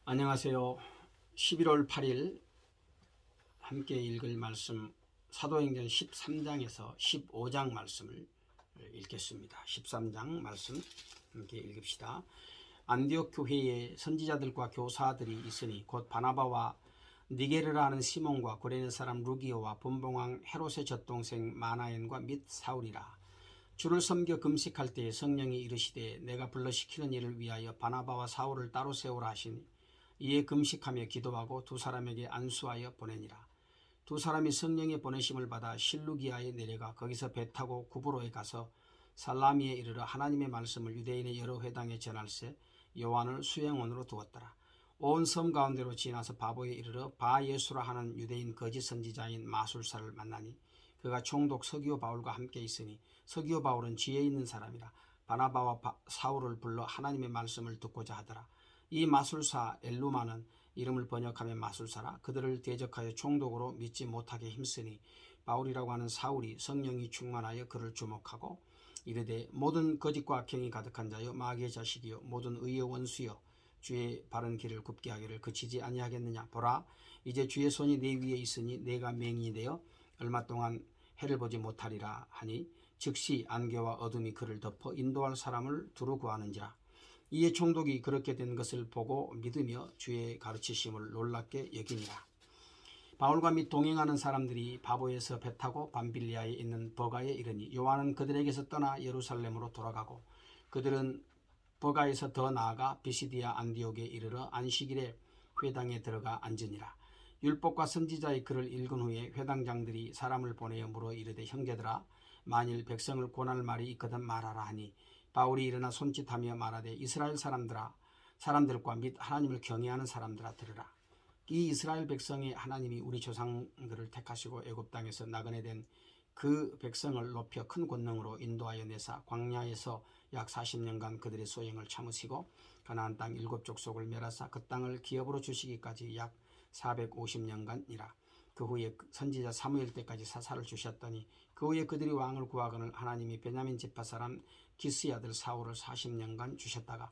안녕하세요. 11월 8일 함께 읽을 말씀 사도행전 13장에서 15장 말씀을 읽겠습니다. 13장 말씀 함께 읽읍시다. 안디옥 교회에 선지자들과 교사들이 있으니 곧 바나바와 니게르라 하는 시몬과 구레네 사람 루기오와 분봉왕 헤롯의 젖동생 마나엔과 및 사울이라. 주를 섬겨 금식할 때에 성령이 이르시되 내가 불러시키는 일을 위하여 바나바와 사울을 따로 세우라 하시니 이에 금식하며 기도하고 두 사람에게 안수하여 보내니라. 두 사람이 성령의 보내심을 받아 실루기아에 내려가 거기서 배 타고 구브로에 가서 살라미에 이르러 하나님의 말씀을 유대인의 여러 회당에 전할세 요한을 수행원으로 두었더라. 온 섬 가운데로 지나서 바보에 이르러 바예수라 하는 유대인 거짓 선지자인 마술사를 만나니 그가 총독 서기오 바울과 함께 있으니 서기오 바울은 지혜 있는 사람이라. 바나바와 사울을 불러 하나님의 말씀을 듣고자 하더라. 이 마술사 엘루마는 이름을 번역하며 마술사라. 그들을 대적하여 총독으로 믿지 못하게 힘쓰니 바울이라고 하는 사울이 성령이 충만하여 그를 주목하고 이르되 모든 거짓과 악행이 가득한 자여 마귀의 자식이요 모든 의의 원수여 주의 바른 길을 굽게 하기를 그치지 아니하겠느냐. 보라 이제 주의 손이 내 위에 있으니 내가 맹인이 되어 얼마 동안 해를 보지 못하리라 하니 즉시 안개와 어둠이 그를 덮어 인도할 사람을 두루 구하는지라. 이에 총독이 그렇게 된 것을 보고 믿으며 주의 가르치심을 놀랍게 여기니라. 바울과 및 동행하는 사람들이 바보에서 배 타고 밤빌리아에 있는 버가에 이르니 요한은 그들에게서 떠나 예루살렘으로 돌아가고 그들은 버가에서 더 나아가 비시디아 안디옥에 이르러 안식일에 회당에 들어가 앉으니라. 율법과 선지자의 글을 읽은 후에 회당장들이 사람을 보내어 물어 이르되 형제들아 만일 백성을 권할 말이 있거든 말하라 하니 바울이 일어나 손짓하며 말하되 이스라엘 사람들과 및 하나님을 경외하는 사람들아 들으라. 이 이스라엘 백성의 하나님이 우리 조상들을 택하시고 애굽 땅에서 나그네 된 그 백성을 높여 큰 권능으로 인도하여 내사 광야에서 약 40년간 그들의 소행을 참으시고 가나안 땅 7족속을 멸하사 그 땅을 기업으로 주시기까지 약 450년간이라. 그 후에 선지자 사무엘 때까지 사사를 주셨더니 그 후에 그들이 왕을 구하거늘 하나님이 베냐민 지파 사람 기스의 아들 사울을 40년간 주셨다가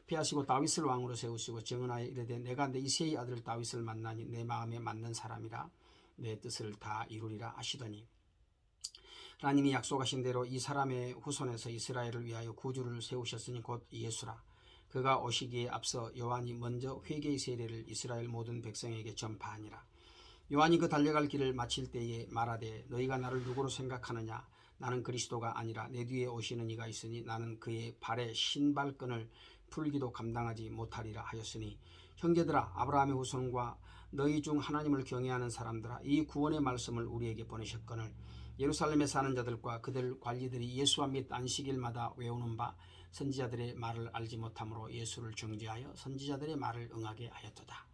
피하시고 다윗을 왕으로 세우시고 증언하여 이르되 내가 내 이새의 아들 다윗을 만나니 내 마음에 맞는 사람이라 내 뜻을 다 이루리라 하시더니 하나님이 약속하신 대로 이 사람의 후손에서 이스라엘을 위하여 구주를 세우셨으니 곧 예수라. 그가 오시기에 앞서 요한이 먼저 회개의 세례를 이스라엘 모든 백성에게 전파하니라. 요한이 그 달려갈 길을 마칠 때에 말하되 너희가 나를 누구로 생각하느냐. 나는 그리스도가 아니라 내 뒤에 오시는 이가 있으니 나는 그의 발에 신발끈을 풀기도 감당하지 못하리라 하였으니 형제들아 아브라함의 후손과 너희 중 하나님을 경외하는 사람들아 이 구원의 말씀을 우리에게 보내셨거늘 예루살렘에 사는 자들과 그들 관리들이 예수와 및 안식일마다 외우는 바 선지자들의 말을 알지 못함으로 예수를 정죄하여 선지자들의 말을 응하게 하였도다.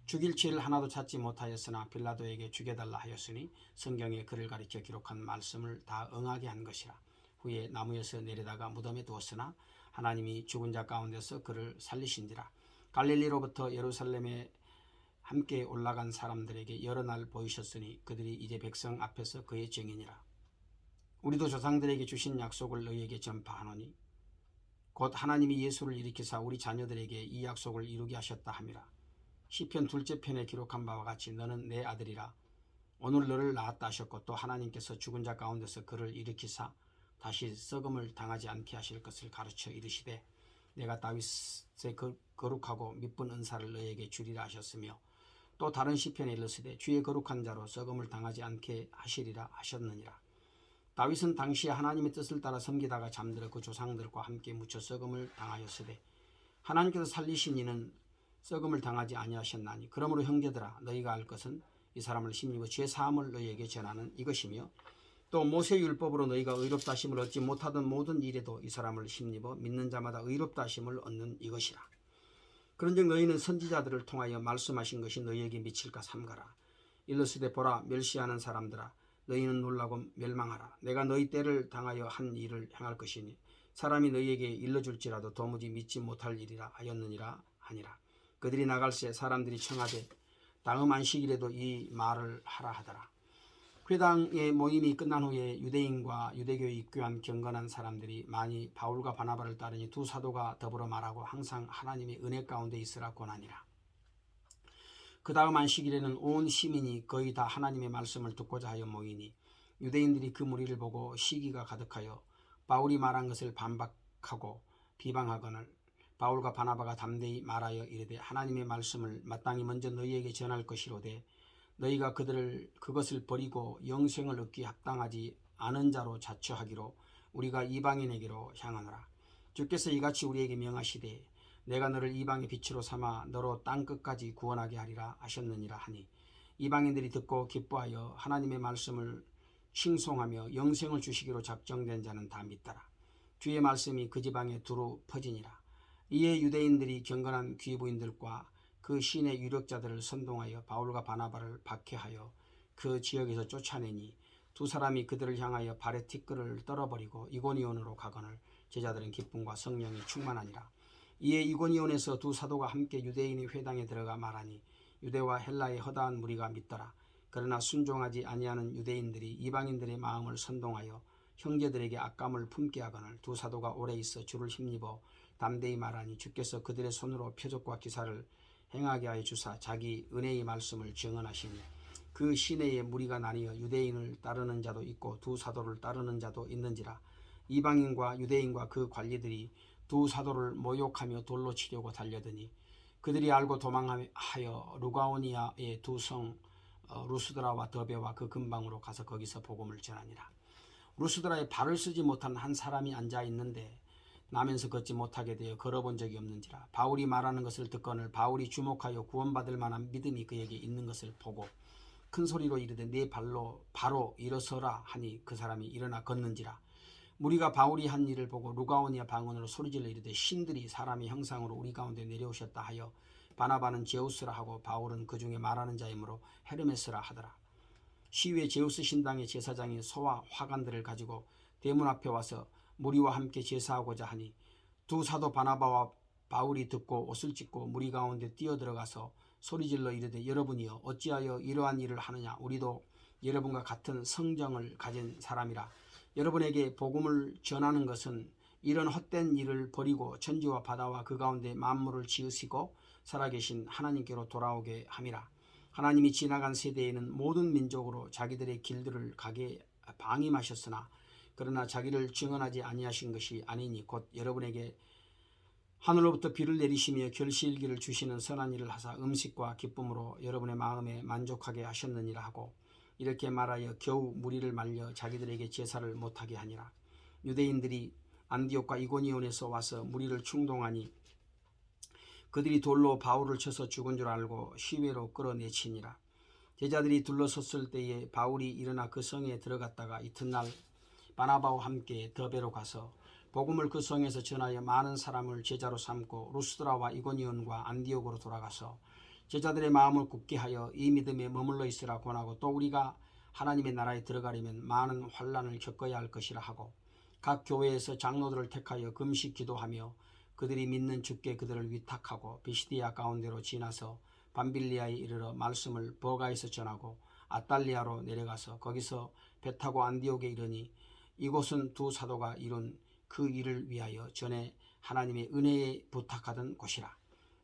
죽일 죄를 하나도 찾지 못하였으나 빌라도에게 죽여달라 하였으니 성경에 그를 가리켜 기록한 말씀을 다 응하게 한 것이라. 후에 나무에서 내려다가 무덤에 두었으나 하나님이 죽은 자 가운데서 그를 살리신지라. 갈릴리로부터 예루살렘에 함께 올라간 사람들에게 여러 날 보이셨으니 그들이 이제 백성 앞에서 그의 증인이라. 우리도 조상들에게 주신 약속을 너희에게 전파하노니 곧 하나님이 예수를 일으키사 우리 자녀들에게 이 약속을 이루게 하셨다 함이라. 시편 2째 편에 기록한 바와 같이 너는 내 아들이라. 오늘 너를 낳았다 하셨고 또 하나님께서 죽은 자 가운데서 그를 일으키사 다시 썩음을 당하지 않게 하실 것을 가르쳐 이르시되 내가 다윗의 거룩하고 미쁜 은사를 너에게 주리라 하셨으며 또 다른 시편에 일렀으되 주의 거룩한 자로 썩음을 당하지 않게 하시리라 하셨느니라. 다윗은 당시에 하나님의 뜻을 따라 섬기다가 잠들어 그 조상들과 함께 묻혀 썩음을 당하였으되 하나님께서 살리신 이는 썩음을 당하지 아니하셨나니 그러므로 형제들아 너희가 알 것은 이 사람을 힘입어 죄 사함을 너희에게 전하는 이것이며 또 모세 율법으로 너희가 의롭다 하심을 얻지 못하던 모든 일에도 이 사람을 힘입어 믿는 자마다 의롭다 하심을 얻는 이것이라. 그런즉 너희는 선지자들을 통하여 말씀하신 것이 너희에게 미칠까 삼가라. 일러스되 보라 멸시하는 사람들아 너희는 놀라고 멸망하라. 내가 너희 때를 당하여 한 일을 행할 것이니 사람이 너희에게 일러줄지라도 도무지 믿지 못할 일이라 하였느니라 하니라. 그들이 나갈새 사람들이 청하되 다음 안식일에도 이 말을 하라 하더라. 회당의 모임이 끝난 후에 유대인과 유대교에 입교한 경건한 사람들이 많이 바울과 바나바를 따르니 두 사도가 더불어 말하고 항상 하나님의 은혜 가운데 있으라 권하니라. 그 다음 안식일에는 온 시민이 거의 다 하나님의 말씀을 듣고자 하여 모이니 유대인들이 그 무리를 보고 시기가 가득하여 바울이 말한 것을 반박하고 비방하거늘 바울과 바나바가 담대히 말하여 이르되 하나님의 말씀을 마땅히 먼저 너희에게 전할 것이로되 너희가 그것을 버리고 영생을 얻기 합당하지 않은 자로 자처하기로 우리가 이방인에게로 향하노라. 주께서 이같이 우리에게 명하시되 내가 너를 이방의 빛으로 삼아 너로 땅끝까지 구원하게 하리라 하셨느니라 하니 이방인들이 듣고 기뻐하여 하나님의 말씀을 칭송하며 영생을 주시기로 작정된 자는 다 믿더라. 주의 말씀이 그 지방에 두루 퍼지니라. 이에 유대인들이 경건한 귀부인들과 그 시내 유력자들을 선동하여 바울과 바나바를 박해하여 그 지역에서 쫓아내니 두 사람이 그들을 향하여 발에 티끌을 떨어버리고 이고니온으로 가거늘 제자들은 기쁨과 성령이 충만하니라. 이에 이고니온에서 두 사도가 함께 유대인의 회당에 들어가 말하니 유대와 헬라의 허다한 무리가 믿더라. 그러나 순종하지 아니하는 유대인들이 이방인들의 마음을 선동하여 형제들에게 악감을 품게 하거늘 두 사도가 오래 있어 주를 힘입어 담대히 말하니 주께서 그들의 손으로 표적과 기사를 행하게 하여 주사 자기 은혜의 말씀을 증언하시니 그 시내에 무리가 나뉘어 유대인을 따르는 자도 있고 두 사도를 따르는 자도 있는지라. 이방인과 유대인과 그 관리들이 두 사도를 모욕하며 돌로 치려고 달려드니 그들이 알고 도망하여 루가오니아의 두 성 루스드라와 더베와 그 근방으로 가서 거기서 복음을 전하니라. 루스드라에 발을 쓰지 못한 한 사람이 앉아 있는데 나면서 걷지 못하게 되어 걸어본 적이 없는지라. 바울이 말하는 것을 듣거늘 바울이 주목하여 구원받을 만한 믿음이 그에게 있는 것을 보고 큰 소리로 이르되 네 발로 바로 일어서라 하니 그 사람이 일어나 걷는지라. 무리가 바울이 한 일을 보고 루가오니아 방언으로 소리질러 이르되 신들이 사람의 형상으로 우리 가운데 내려오셨다 하여 바나바는 제우스라 하고 바울은 그 중에 말하는 자이므로 헤르메스라 하더라. 시위에 제우스 신당의 제사장이 소와 화관들을 가지고 대문 앞에 와서 무리와 함께 제사하고자 하니 두 사도 바나바와 바울이 듣고 옷을 찢고 무리 가운데 뛰어들어가서 소리질러 이르되 여러분이여 어찌하여 이러한 일을 하느냐. 우리도 여러분과 같은 성정을 가진 사람이라. 여러분에게 복음을 전하는 것은 이런 헛된 일을 버리고 천지와 바다와 그 가운데 만물을 지으시고 살아계신 하나님께로 돌아오게 함이라. 하나님이 지나간 세대에는 모든 민족으로 자기들의 길들을 가게 방임하셨으나 그러나 자기를 증언하지 아니하신 것이 아니니 곧 여러분에게 하늘로부터 비를 내리시며 결실기를 주시는 선한 일을 하사 음식과 기쁨으로 여러분의 마음에 만족하게 하셨느니라 하고 이렇게 말하여 겨우 무리를 말려 자기들에게 제사를 못하게 하니라. 유대인들이 안디옥과 이고니온에서 와서 무리를 충동하니 그들이 돌로 바울을 쳐서 죽은 줄 알고 시외로 끌어내치니라. 제자들이 둘러섰을 때에 바울이 일어나 그 성에 들어갔다가 이튿날 바나바와 함께 더베로 가서 복음을 그 성에서 전하여 많은 사람을 제자로 삼고 루스드라와 이고니온과 안디옥으로 돌아가서 제자들의 마음을 굳게 하여 이 믿음에 머물러 있으라 권하고 또 우리가 하나님의 나라에 들어가려면 많은 환난을 겪어야 할 것이라 하고 각 교회에서 장로들을 택하여 금식 기도하며 그들이 믿는 주께 그들을 위탁하고 비시디아 가운데로 지나서 밤빌리아에 이르러 말씀을 버가에서 전하고 아달리아로 내려가서 거기서 배 타고 안디옥에 이르니 이곳은 두 사도가 이룬 그 일을 위하여 전에 하나님의 은혜에 부탁하던 곳이라.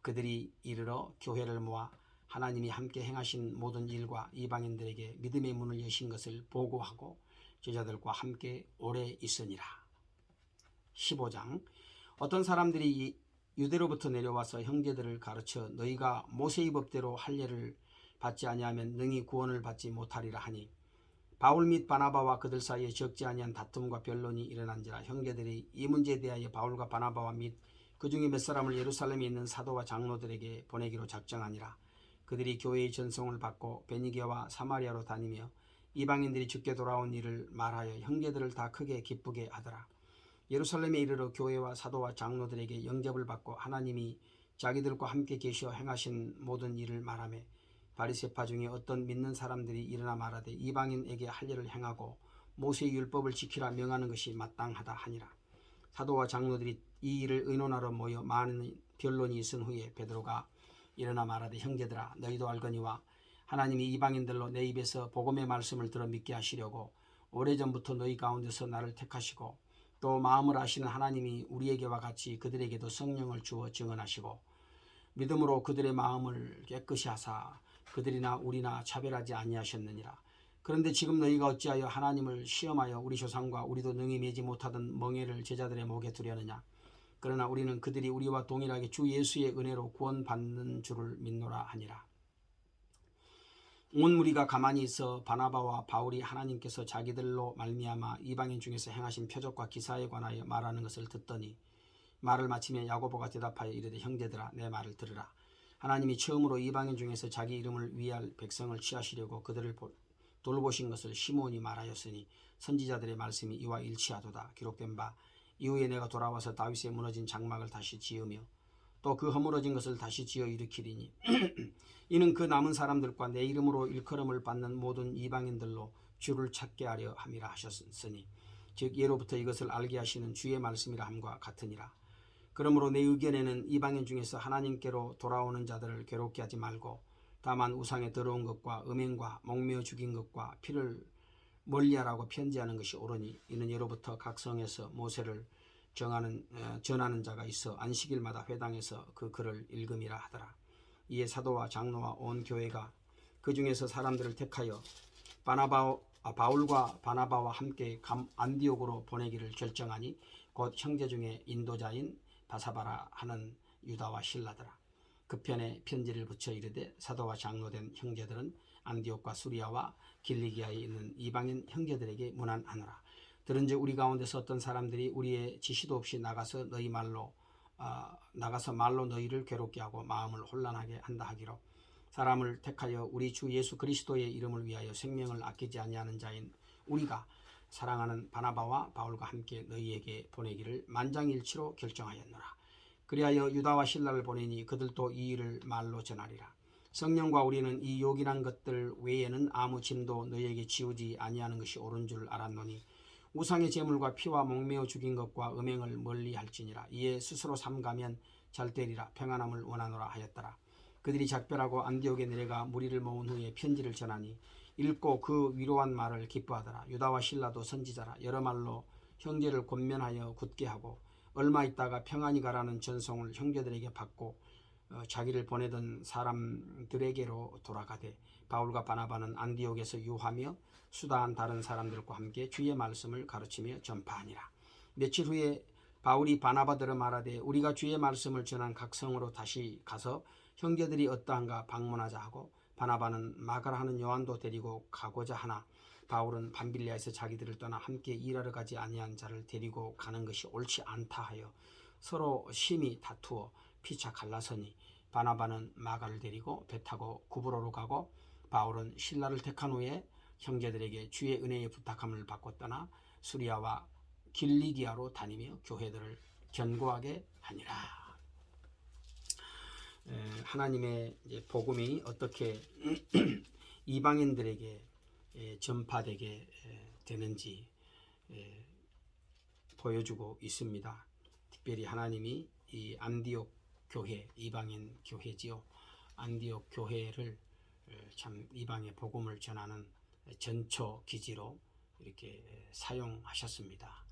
그들이 이르러 교회를 모아 하나님이 함께 행하신 모든 일과 이방인들에게 믿음의 문을 여신 것을 보고하고 제자들과 함께 오래 있으니라. 15장. 어떤 사람들이 유대로부터 내려와서 형제들을 가르쳐 너희가 모세의 법대로 할례를 받지 아니하면 능히 구원을 받지 못하리라 하니 바울 및 바나바와 그들 사이에 적지 아니한 다툼과 변론이 일어난지라. 형제들이 이 문제에 대하여 바울과 바나바와 및 그 중에 몇 사람을 예루살렘에 있는 사도와 장로들에게 보내기로 작정하니라. 그들이 교회의 전송을 받고 베니게와 사마리아로 다니며 이방인들이 주께 돌아온 일을 말하여 형제들을 다 크게 기쁘게 하더라. 예루살렘에 이르러 교회와 사도와 장로들에게 영접을 받고 하나님이 자기들과 함께 계시어 행하신 모든 일을 말하며 바리새파 중에 어떤 믿는 사람들이 일어나 말하되 이방인에게 할례를 행하고 모세의 율법을 지키라 명하는 것이 마땅하다 하니라. 사도와 장로들이 이 일을 의논하러 모여 많은 변론이 있은 후에 베드로가 일어나 말하되 형제들아 너희도 알거니와 하나님이 이방인들로 내 입에서 복음의 말씀을 들어 믿게 하시려고 오래전부터 너희 가운데서 나를 택하시고 또 마음을 아시는 하나님이 우리에게와 같이 그들에게도 성령을 주어 증언하시고 믿음으로 그들의 마음을 깨끗이 하사 그들이나 우리나 차별하지 아니하셨느니라. 그런데 지금 너희가 어찌하여 하나님을 시험하여 우리 조상과 우리도 능히 매지 못하던 멍에를 제자들의 목에 두려느냐. 그러나 우리는 그들이 우리와 동일하게 주 예수의 은혜로 구원받는 줄을 믿노라 하니라. 온 무리가 가만히 있어 바나바와 바울이 하나님께서 자기들로 말미암아 이방인 중에서 행하신 표적과 기사에 관하여 말하는 것을 듣더니 말을 마치며 야고보가 대답하여 이르되 형제들아 내 말을 들으라. 하나님이 처음으로 이방인 중에서 자기 이름을 위할 백성을 취하시려고 그들을 돌보신 것을 시몬이 말하였으니 선지자들의 말씀이 이와 일치하도다. 기록된 바 이후에 내가 돌아와서 다윗의 무너진 장막을 다시 지으며 또 그 허물어진 것을 다시 지어 일으키리니 이는 그 남은 사람들과 내 이름으로 일컬음을 받는 모든 이방인들로 주를 찾게 하려 함이라 하셨으니 즉 예로부터 이것을 알게 하시는 주의 말씀이라 함과 같으니라. 그러므로 내 의견에는 이방인 중에서 하나님께로 돌아오는 자들을 괴롭게 하지 말고 다만 우상에 더러운 것과 음행과 목매어 죽인 것과 피를 멀리하라고 편지하는 것이 옳으니 이는 예로부터 각 성에서 모세를 전하는 자가 있어 안식일마다 회당에서 그 글을 읽음이라 하더라. 이에 사도와 장로와 온 교회가 그 중에서 사람들을 택하여 바울과 바나바와 함께 안디옥으로 보내기를 결정하니 곧 형제 중에 인도자인 바사바라 하는 유다와 실라더라. 그 편에 편지를 붙여 이르되 사도와 장로된 형제들은 안디옥과 수리아와 길리기아에 있는 이방인 형제들에게 문안하노라. 들은즉 우리 가운데서 어떤 사람들이 우리의 지시도 없이 나가서 말로 너희를 괴롭게 하고 마음을 혼란하게 한다 하기로 사람을 택하여 우리 주 예수 그리스도의 이름을 위하여 생명을 아끼지 아니하는 자인 우리가 사랑하는 바나바와 바울과 함께 너희에게 보내기를 만장일치로 결정하였노라. 그리하여 유다와 실라를 보내니 그들도 이 일을 말로 전하리라. 성령과 우리는 이 요긴한 것들 외에는 아무 짐도 너희에게 지우지 아니하는 것이 옳은 줄 알았노니 우상의 제물과 피와 목매어 죽인 것과 음행을 멀리할지니라. 이에 스스로 삼가면 잘 되리라. 평안함을 원하노라 하였더라. 그들이 작별하고 안디옥에 내려가 무리를 모은 후에 편지를 전하니 읽고 그 위로한 말을 기뻐하더라. 유다와 실라도 선지자라. 여러 말로 형제를 권면하여 굳게 하고 얼마 있다가 평안히 가라는 전송을 형제들에게 받고 자기를 보내던 사람들에게로 돌아가되 바울과 바나바는 안디옥에서 유하며 수다한 다른 사람들과 함께 주의 말씀을 가르치며 전파하니라. 며칠 후에 바울이 바나바들을 말하되 우리가 주의 말씀을 전한 각 성으로 다시 가서 형제들이 어떠한가 방문하자 하고 바나바는 마가라 하는 요한도 데리고 가고자 하나 바울은 밤빌리아에서 자기들을 떠나 함께 일하러 가지 아니한 자를 데리고 가는 것이 옳지 않다 하여 서로 심히 다투어 피차 갈라서니 바나바는 마가를 데리고 배 타고 구브로로 가고 바울은 실라를 택한 후에 형제들에게 주의 은혜의 부탁함을 받고 떠나 수리아와 길리기아로 다니며 교회들을 견고하게 하니라. 하나님의 복음이 어떻게 이방인들에게 전파되게 되는지 보여주고 있습니다. 특별히 하나님이 이 안디옥 교회, 이방인 교회지요. 안디옥 교회를 참 이방의 복음을 전하는 전초 기지로 이렇게 사용하셨습니다.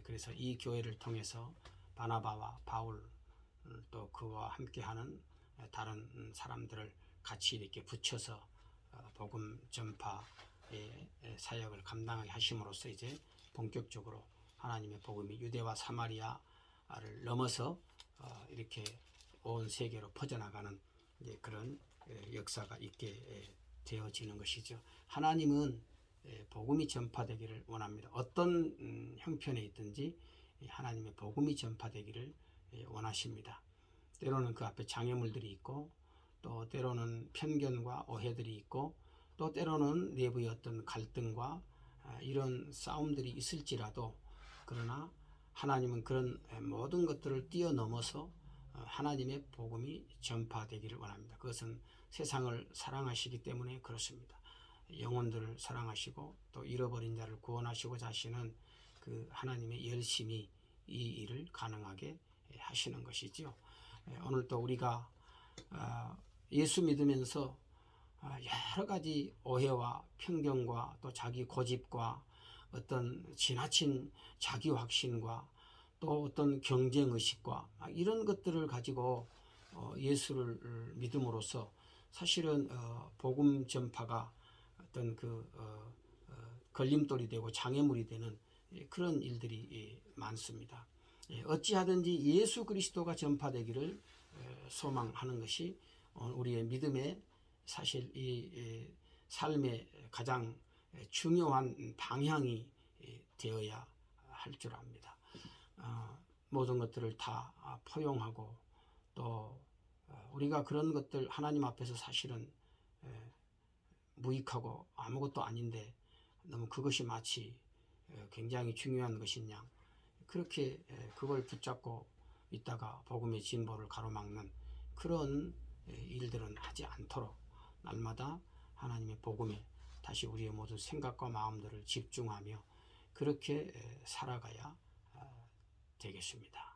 그래서 이 교회를 통해서 바나바와 바울 또 그와 함께하는 다른 사람들을 같이 이렇게 붙여서 복음 전파의 사역을 감당하게 하심으로써 이제 본격적으로 하나님의 복음이 유대와 사마리아를 넘어서 이렇게 온 세계로 퍼져나가는 그런 역사가 있게 되어지는 것이죠. 하나님은 복음이 전파되기를 원합니다. 어떤 형편에 있든지 하나님의 복음이 전파되기를 원하십니다. 때로는 그 앞에 장애물들이 있고 또 때로는 편견과 오해들이 있고 또 때로는 내부의 어떤 갈등과 이런 싸움들이 있을지라도 그러나 하나님은 그런 모든 것들을 뛰어넘어서 하나님의 복음이 전파되기를 원합니다. 그것은 세상을 사랑하시기 때문에 그렇습니다. 영혼들을 사랑하시고 또 잃어버린 자를 구원하시고자 하시는 그 하나님의 열심이 이 일을 가능하게 하시는 것이지요. 오늘 또 우리가 예수 믿으면서 여러 가지 오해와 편견과 또 자기 고집과 어떤 지나친 자기 확신과 또 어떤 경쟁의식과 이런 것들을 가지고 예수를 믿음으로써 사실은 복음 전파가 어떤 걸림돌이 되고 장애물이 되는 그런 일들이 많습니다. 어찌하든지 예수 그리스도가 전파되기를 소망하는 것이 우리의 믿음의 사실 이 삶의 가장 중요한 방향이 되어야 할 줄 압니다. 모든 것들을 다 포용하고 또 우리가 그런 것들 하나님 앞에서 사실은 무익하고 아무것도 아닌데 너무 그것이 마치 굉장히 중요한 것인 양 그렇게 그걸 붙잡고 있다가 복음의 진보를 가로막는 그런 일들은 하지 않도록 날마다 하나님의 복음에 다시 우리의 모든 생각과 마음들을 집중하며 그렇게 살아가야 되겠습니다.